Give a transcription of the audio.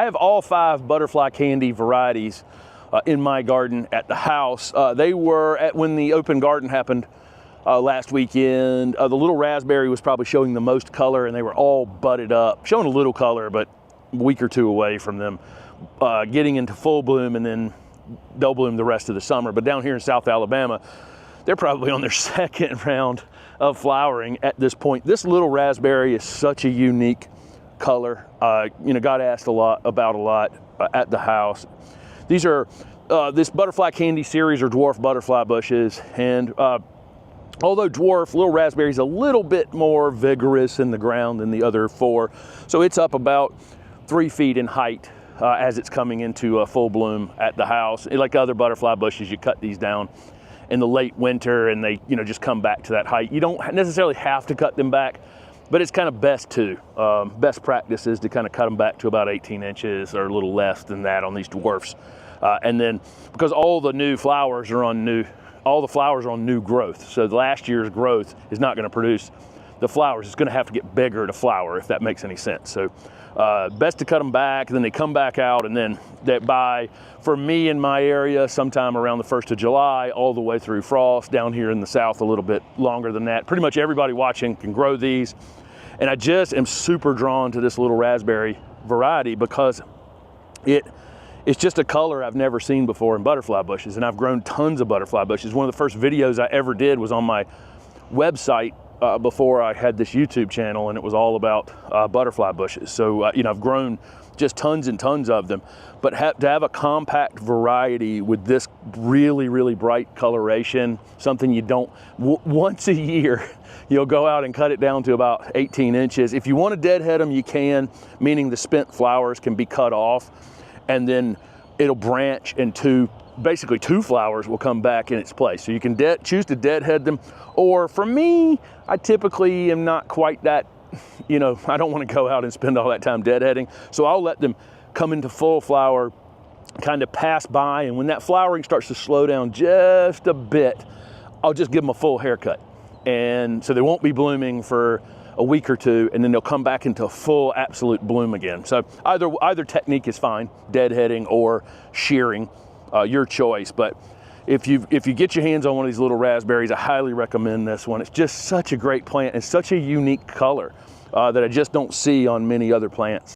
I have all 5 butterfly candy varieties in my garden at the house. They were at when the open garden happened last weekend. The little raspberry was probably showing the most color, and they were all budded up, showing a little color, but a week or 2 away from them getting into full bloom, and then they'll bloom the rest of the summer. But down here in South Alabama, they're probably on their 2nd round of flowering at this point. This little raspberry is such a unique color. Got asked a lot at the house. These are this butterfly candy series are dwarf butterfly bushes, and although dwarf, little raspberry is a little bit more vigorous in the ground than the other 4, so it's up about 3 feet in height as it's coming into full bloom at the house. Like other butterfly bushes, you cut these down in the late winter, and they just come back to that height. You don't necessarily have to cut them back, but it's kind of best to. Best practice is to kind of cut them back to about 18 inches or a little less than that on these dwarfs. And then because all the flowers are on new growth, so last year's growth is not going to produce the flowers. It's going to have to get bigger to flower, if that makes any sense. So best to cut them back, then they come back out, and then for me in my area, sometime around the 1st of July, all the way through frost. Down here in the south, a little bit longer than that. Pretty much everybody watching can grow these. And I just am super drawn to this little raspberry variety because it's just a color I've never seen before in butterfly bushes, and I've grown tons of butterfly bushes. One of the first videos I ever did was on my website before I had this YouTube channel, and it was all about butterfly bushes. So I've grown just tons and tons of them, but to have a compact variety with this really, really bright coloration, something you don't, once a year, you'll go out and cut it down to about 18 inches. If you want to deadhead them, you can, meaning the spent flowers can be cut off, and then it'll branch, and basically 2 flowers will come back in its place. So you can choose to deadhead them, or for me, I typically am not quite that, I don't want to go out and spend all that time deadheading. So I'll let them come into full flower, kind of pass by, and when that flowering starts to slow down just a bit, I'll just give them a full haircut. And so they won't be blooming for a week or 2, and then they'll come back into full absolute bloom again. So either technique is fine, deadheading or shearing, your choice. But if you get your hands on one of these little raspberries, I highly recommend this one. It's just such a great plant and such a unique color that I just don't see on many other plants.